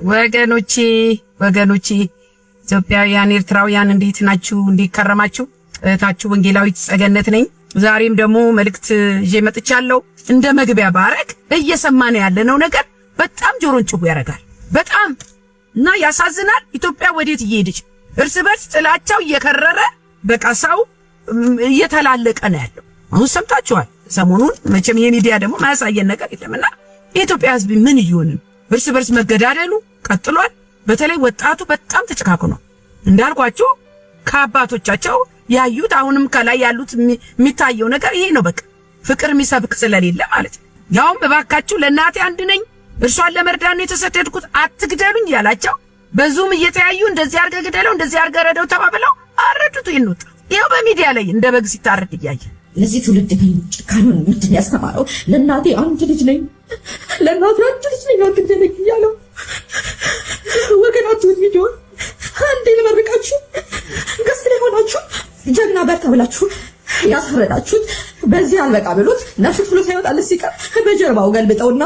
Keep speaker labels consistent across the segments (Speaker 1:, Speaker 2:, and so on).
Speaker 1: ወገኖቼ ኢትዮጵያውያን ኤርትራውያን እንዴት ናችሁ? እንዴት ከረማችሁ? እህታችሁ ወንጌላዊት ጸገነት ነኝ። ዛሬም ደግሞ መልእክት ይዤ መጥቻለሁ። እንደ መግቢያ ባረግ እየሰማን ያለነው ነገር በጣም ጆሮን ጭው ያደርጋል። በጣም እና ያሳዝናል። ኢትዮጵያ ወዴት እየሄደች እርስ በርስ ጥላቻው እየከረረ በቃ ሰው እየተላለቀ ነው ያለው። አሁን ሰምታችኋል። ሰሞኑን መቼም የሚዲያ ደግሞ ማያሳየን ነገር የለምና የኢትዮጵያ ሕዝብ ምን ይሁን እርስ በርስ መገዳደሉ ቀጥሏል። በተለይ ወጣቱ በጣም ተጨካክኗል። እንዳልኳችሁ ከአባቶቻቸው ያዩት አሁንም ከላይ ያሉት የሚታየው ነገር ይሄ ነው። በቃ ፍቅር የሚሰብክ ስለሌለ ማለት ነው። ያውም በባካችሁ ለእናቴ አንድ ነኝ እርሷን ለመርዳት ነው የተሰደድኩት አትግደሉኝ ያላቸው በዙም እየተያዩ እንደዚህ አርገ ግደለው እንደዚህ አርገ ረደው ተባብለው አረዱት። ይንውጥ ይሄው በሚዲያ ላይ እንደ በግ ሲታረድ እያየ
Speaker 2: ለዚህ ትውልድ ግን ጭካኔውን ምንድን ያስተማረው? ለእናቴ አንድ ልጅ ነኝ አትግደለኝ እያለው ወገናችሁን ቪዲዮን አንዴ ልመርቃችሁ ገስት ላይ ሆናችሁ ጀግና በርታ ብላችሁ ያሳረዳችሁት በዚህ አልበቃ ብሎት ነፍስ ብሎ ሳይወጣለት ሲቀር በጀርባው ገልብጠውና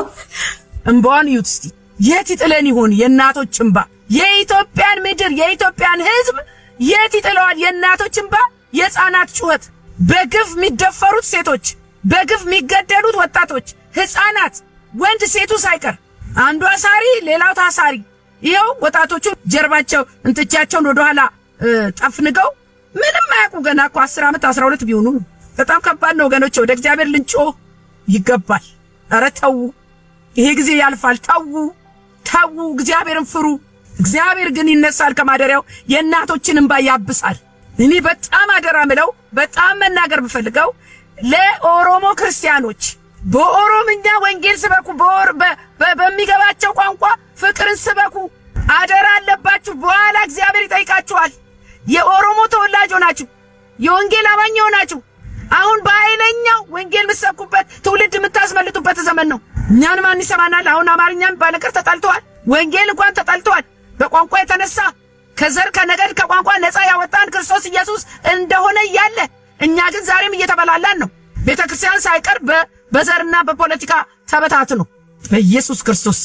Speaker 1: እንባውን ይዩት እስቲ። የት ይጥለን ይሆን የእናቶች እንባ? የኢትዮጵያን ምድር የኢትዮጵያን ሕዝብ የት ይጥለዋል? የእናቶች እንባ፣ የሕፃናት ጩኸት፣ በግፍ የሚደፈሩት ሴቶች፣ በግፍ የሚገደሉት ወጣቶች፣ ሕፃናት፣ ወንድ ሴቱ ሳይቀር አንዱ አሳሪ ሌላው ታሳሪ። ይኸው ወጣቶቹ ጀርባቸው እንትቻቸውን ወደኋላ ጠፍንገው ምንም አያውቁ ገና እኮ 10 ዓመት 12 ቢሆኑ። በጣም ከባድ ነው ወገኖች። ወደ እግዚአብሔር ልንጮህ ይገባል። ኧረ ተው፣ ይሄ ጊዜ ያልፋል። ተው፣ እግዚአብሔርን ፍሩ። እግዚአብሔር ግን ይነሳል ከማደሪያው የእናቶችን እንባ ያብሳል። እኔ በጣም አደራ ምለው በጣም መናገር ብፈልገው ለኦሮሞ ክርስቲያኖች በኦሮምኛ ወንጌል ስበኩ፣ በሚገባቸው ቋንቋ ፍቅርን ስበኩ። አደራ አለባችሁ። በኋላ እግዚአብሔር ይጠይቃችኋል። የኦሮሞ ተወላጅ ሆናችሁ የወንጌል አማኝ ሆናችሁ አሁን በኃይለኛው ወንጌል የምትሰብኩበት ትውልድ የምታስመልጡበት ዘመን ነው። እኛን ማን ይሰማናል? አሁን አማርኛም ባለቀር ተጣልተዋል። ወንጌል እንኳን ተጣልተዋል። በቋንቋ የተነሳ ከዘር ከነገድ ከቋንቋ ነፃ ያወጣን ክርስቶስ ኢየሱስ እንደሆነ እያለ እኛ ግን ዛሬም እየተበላላን ነው። ቤተክርስቲያን ሳይቀር በዘርና በፖለቲካ ተበታትኖ በኢየሱስ ክርስቶስ።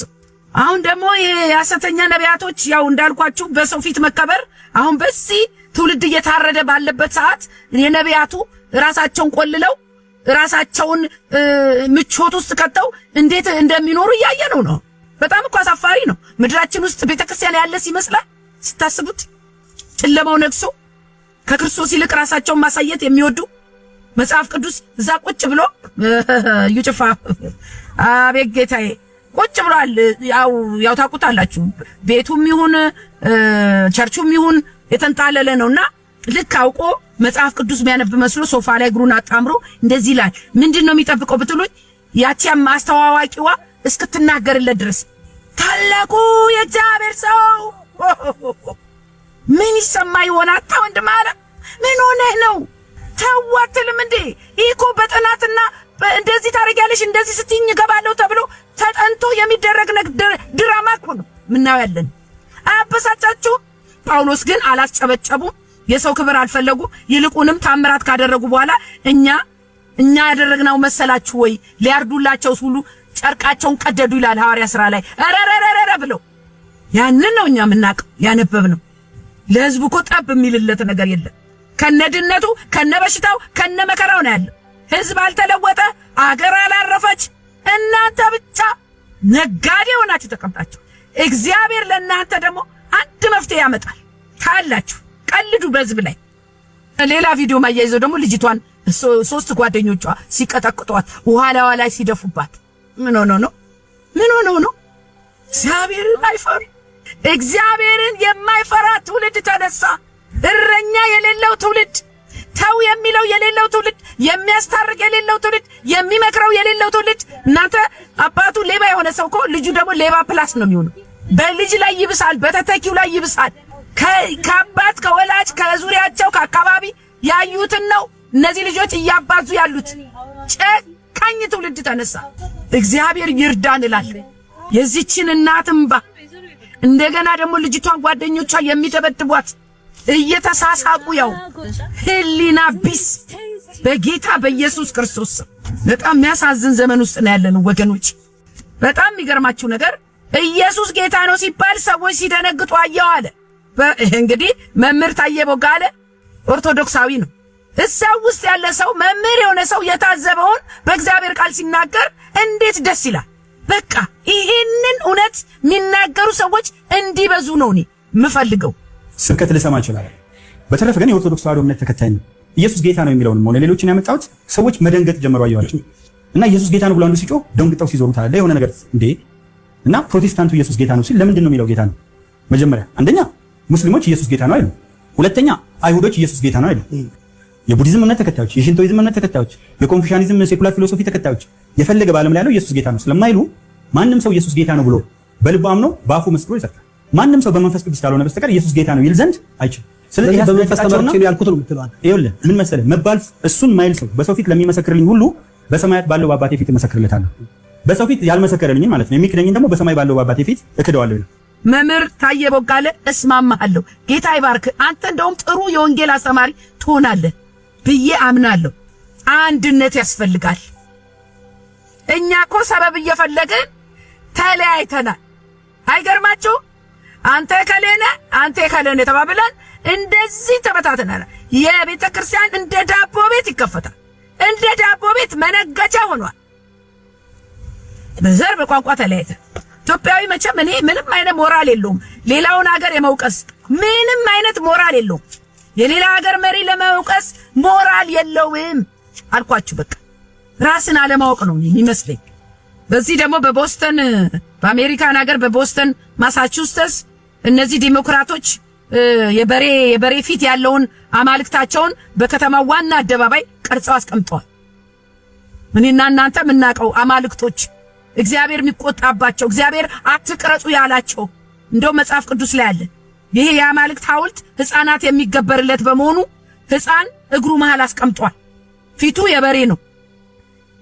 Speaker 1: አሁን ደግሞ የሐሰተኛ ነቢያቶች ያው እንዳልኳችሁ በሰው ፊት መከበር አሁን በዚህ ትውልድ እየታረደ ባለበት ሰዓት የነቢያቱ ራሳቸውን ቆልለው ራሳቸውን ምቾት ውስጥ ከተው እንዴት እንደሚኖሩ እያየነው ነው። በጣም እኮ አሳፋሪ ነው። ምድራችን ውስጥ ቤተክርስቲያን ያለ ይመስላል ስታስቡት። ጨለማው ነግሶ ከክርስቶስ ይልቅ ራሳቸውን ማሳየት የሚወዱ መጽሐፍ ቅዱስ እዛ ቁጭ ብሎ ይጭፋ አቤት ጌታዬ ቁጭ ብሏል። ያው ታውቁታላችሁ። ቤቱም ይሁን ቸርቹም ይሁን የተንጣለለ ነውና ልክ አውቆ መጽሐፍ ቅዱስ የሚያነብ መስሎ ሶፋ ላይ እግሩን አጣምሮ እንደዚህ ይላል። ምንድነው የሚጠብቀው ብትሉኝ ያቺም ማስተዋዋቂዋ እስክትናገርለት ድረስ ታላቁ የእግዚአብሔር ሰው ምን ይሰማ ይሆናል? ወንድም አለ ምን ሆነህ ነው? ተዋትልም እንዴ? ይሄኮ በጥናትና እንደዚህ ታረጋለሽ እንደዚህ ስትይኝ እገባለሁ ተብሎ ተጠንቶ የሚደረግ ድራማ እኮ ነው ምናው ያለን። አያበሳጫችሁ? ጳውሎስ ግን አላስጨበጨቡም። የሰው ክብር አልፈለጉ። ይልቁንም ታምራት ካደረጉ በኋላ እኛ ያደረግነው መሰላችሁ ወይ? ሊያርዱላቸው ሁሉ ጨርቃቸውን ቀደዱ ይላል ሐዋርያ ሥራ ላይ ረረረረ ብለው። ያንን ነው እኛ የምናውቀው ያነበብነው። ለሕዝቡ እኮ ጠብ የሚልለት ነገር የለም። ከነድነቱ ከነበሽታው ከነመከራው ነው ያለው። ሕዝብ አልተለወጠ፣ አገር አላረፈች። እናንተ ብቻ ነጋዴ ሆናችሁ ተቀምጣችሁ እግዚአብሔር ለእናንተ ደግሞ አንድ መፍትሄ ያመጣል ካላችሁ ቀልዱ በሕዝብ ላይ። ሌላ ቪዲዮ ማያይዘው ደግሞ ልጅቷን 3 ጓደኞቿ ሲቀጠቅጧት ውሃላዋ ላይ ሲደፉባት ምን ሆኖ ነው? እግዚአብሔርን አይፈሩ። እግዚአብሔርን የማይፈራ ትውልድ ተነሳ። እረኛ የሌለው ትውልድ፣ ተው የሚለው የሌለው ትውልድ፣ የሚያስታርቅ የሌለው ትውልድ፣ የሚመክረው የሌለው ትውልድ። እናንተ አባቱ ሌባ የሆነ ሰው እኮ ልጁ ደግሞ ሌባ ፕላስ ነው የሚሆነው። በልጅ ላይ ይብሳል፣ በተተኪው ላይ ይብሳል። ከአባት ከወላጅ ከዙሪያቸው ከአካባቢ ያዩትን ነው እነዚህ ልጆች እያባዙ ያሉት። ጨካኝ ትውልድ ተነሳ። እግዚአብሔር ይርዳን እላለሁ። የዚችን እናት እንባ እንደገና ደግሞ ልጅቷን ጓደኞቿ የሚደበድቧት እየተሳሳቁ ያው ህሊና ቢስ በጌታ በኢየሱስ ክርስቶስ በጣም የሚያሳዝን ዘመን ውስጥ ነው ያለነው ወገኖች። በጣም የሚገርማችሁ ነገር ኢየሱስ ጌታ ነው ሲባል ሰዎች ሲደነግጡ አየሁ አለ። እንግዲህ መምህር ታዬ ቦጋለ ኦርቶዶክሳዊ ነው። እዛው ውስጥ ያለ ሰው መምህር የሆነ ሰው የታዘበውን በእግዚአብሔር ቃል ሲናገር እንዴት ደስ ይላል። በቃ ይሄንን እውነት የሚናገሩ ሰዎች እንዲበዙ ነው እኔ የምፈልገው።
Speaker 3: ስብከት ልሰማ ይችላል። በተረፈ ግን የኦርቶዶክስ ተዋሕዶ እምነት ተከታይ ነው። ኢየሱስ ጌታ ነው የሚለውን ሆነ ሌሎችን ያመጣሁት ሰዎች መደንገጥ ጀመሩ አየኋቸው እና ኢየሱስ ጌታ ነው ብሎ አንዱ ሲጮህ ደንግጠው ሲዞሩ ታለ የሆነ ነገር እንዴ እና ፕሮቴስታንቱ ኢየሱስ ጌታ ነው ሲል ለምንድን ነው የሚለው ጌታ ነው? መጀመሪያ አንደኛ ሙስሊሞች ኢየሱስ ጌታ ነው አይሉ፣ ሁለተኛ አይሁዶች ኢየሱስ ጌታ ነው አይሉ። የቡዲዝም እምነት ተከታዮች፣ የሽንቶይዝም እምነት ተከታዮች፣ የኮንፊውሻኒዝም ሴኩላር ፊሎሶፊ ተከታዮች የፈለገ በዓለም ላይ ያለው ኢየሱስ ጌታ ነው ስለማይሉ ማንም ሰው ኢየሱስ ጌታ ነው ብሎ በልቡ አምኖ በአፉ መስክሮ ይሰጣል። ማንም ሰው በመንፈስ ቅዱስ ካልሆነ በስተቀር ኢየሱስ ጌታ ነው ይል ዘንድ አይችልም። ስለዚህ በመንፈስ ተመርቼ ነው ያልኩት ነው የምትለው። ይኸውልህ ምን መሰለህ መባል እሱን ማይል ሰው በሰው ፊት ለሚመሰክርልኝ ሁሉ በሰማያት ባለው በአባቴ ፊት እመሰክርለታለሁ። በሰው ፊት ያልመሰከረልኝ ማለት ነው የሚክደኝ ደግሞ በሰማይ ባለው በአባቴ ፊት እክደዋለሁ።
Speaker 1: መምህር ታዬ ቦጋለ እስማማለሁ። ጌታ ይባርክ። አንተ እንደውም ጥሩ የወንጌል አስተማሪ ትሆናለህ ብዬ አምናለሁ። አንድነት ያስፈልጋል። እኛ እኮ ሰበብ እየፈለግን ተለያይተናል። አይገርማችሁ? አንተ ከሌነ አንተ ከሌነ ተባብለን እንደዚህ ተበታተናል። የቤተ ክርስቲያን እንደ ዳቦ ቤት ይከፈታል። እንደ ዳቦ ቤት መነገጃ ሆኗል። በዘር በቋንቋ ተለያይተን ኢትዮጵያዊ መቼም እኔ ምንም አይነት ሞራል የለውም ሌላውን ሀገር የመውቀስ ምንም አይነት ሞራል የለውም። የሌላ ሀገር መሪ ለመውቀስ ሞራል የለውም አልኳችሁ። በቃ ራስን አለማወቅ ነው የሚመስለኝ። በዚህ ደግሞ በቦስተን በአሜሪካን ሀገር በቦስተን ማሳቹሴትስ እነዚህ ዲሞክራቶች የበሬ ፊት ያለውን አማልክታቸውን በከተማው ዋና አደባባይ ቀርጸው አስቀምጠዋል። እኔና እናንተ የምናውቀው አማልክቶች እግዚአብሔር የሚቆጣባቸው እግዚአብሔር አትቅረጹ ያላቸው እንደው መጽሐፍ ቅዱስ ላይ አለ። ይሄ የአማልክት ሐውልት ሕፃናት የሚገበርለት በመሆኑ ሕፃን እግሩ መሃል አስቀምጧል። ፊቱ የበሬ ነው፣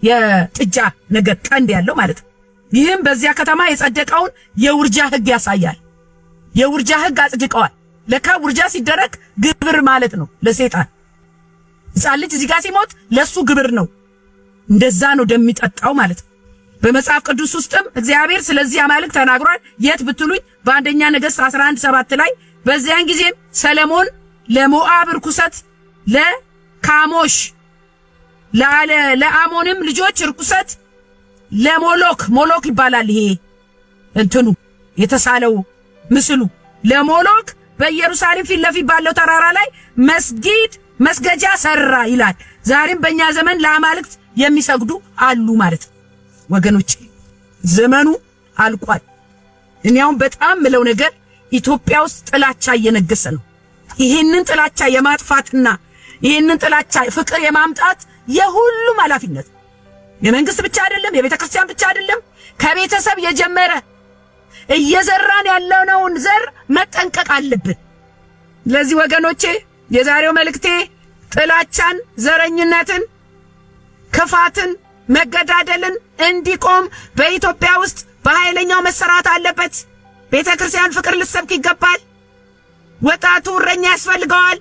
Speaker 1: የጥጃ ነገር ቀንድ ያለው ማለት ነው። ይህም በዚያ ከተማ የጸደቀውን የውርጃ ሕግ ያሳያል። የውርጃ ሕግ አጽድቀዋል። ለካ ውርጃ ሲደረግ ግብር ማለት ነው ለሰይጣን። ሕፃን ልጅ እዚህ ጋር ሲሞት ለሱ ግብር ነው። እንደዛ ነው ደም የሚጠጣው ማለት ነው። በመጽሐፍ ቅዱስ ውስጥም እግዚአብሔር ስለዚህ አማልክት ተናግሯል። የት ብትሉኝ በአንደኛ ነገሥት 11:7 ላይ በዚያን ጊዜም ሰለሞን ለሞዓብ ርኩሰት፣ ለካሞሽ ለአሞንም ልጆች ርኩሰት፣ ለሞሎክ ይባላል ይሄ እንትኑ የተሳለው ምስሉ ለሞሎክ በኢየሩሳሌም ፊት ለፊት ባለው ተራራ ላይ መስገጃ ሰራ ይላል። ዛሬም በእኛ ዘመን ለአማልክት የሚሰግዱ አሉ ማለት ነው። ወገኖቼ ዘመኑ አልቋል። እኔ አሁን በጣም ምለው ነገር ኢትዮጵያ ውስጥ ጥላቻ እየነገሰ ነው። ይሄንን ጥላቻ የማጥፋትና ይሄንን ጥላቻ ፍቅር የማምጣት የሁሉም ኃላፊነት የመንግስት ብቻ አይደለም፣ የቤተ ክርስቲያን ብቻ አይደለም። ከቤተሰብ የጀመረ እየዘራን ያለውን ዘር መጠንቀቅ አለብን። ለዚህ ወገኖቼ የዛሬው መልእክቴ ጥላቻን፣ ዘረኝነትን፣ ክፋትን፣ መገዳደልን እንዲቆም በኢትዮጵያ ውስጥ በኃይለኛው መሰራት አለበት። ቤተ ክርስቲያን ፍቅር ልትሰብክ ይገባል። ወጣቱ እረኛ ያስፈልገዋል።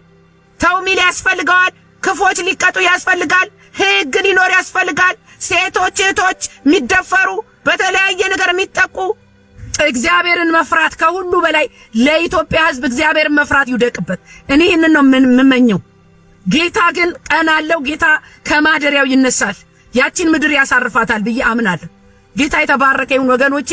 Speaker 1: ተው ሚል ያስፈልገዋል። ክፎች ሊቀጡ ያስፈልጋል። ሕግ ሊኖር ያስፈልጋል። ሴቶች እህቶች የሚደፈሩ በተለያየ ነገር የሚጠቁ እግዚአብሔርን መፍራት ከሁሉ በላይ ለኢትዮጵያ ሕዝብ እግዚአብሔርን መፍራት ይውደቅበት። እኔ ይህንን ነው የምመኘው። ጌታ ግን ቀን አለው። ጌታ ከማደሪያው ይነሳል፣ ያቺን ምድር ያሳርፋታል ብዬ አምናለሁ። ጌታ የተባረከ ይሁን ወገኖቼ።